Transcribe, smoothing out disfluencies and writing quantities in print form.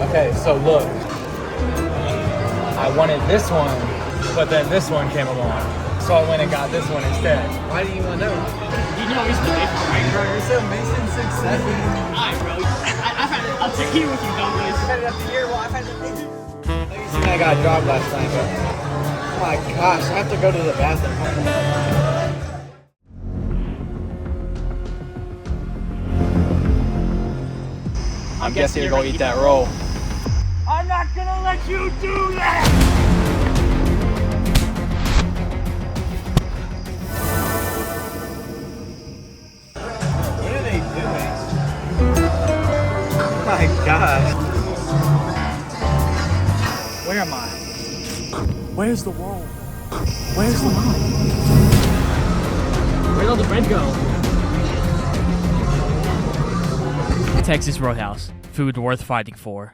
Okay, so look. I wanted this one, but then this one came along. So I went and got this one instead. Why do you want that one? You know he's the big right? Bro, you're so Mason 6'7". Alright, bro. I've had it up to here with you, dumb boys. I've had it up to here. Well, I've had it. You seen I got a job last night, but oh my gosh, I have to go to the bathroom. I'm guessing you're gonna eat that roll. I'm not gonna let you do that! What are they doing? Oh my gosh. Where am I? Where's the wall? Where's the line? Where'd all the bread go? Texas Roadhouse. Food worth fighting for.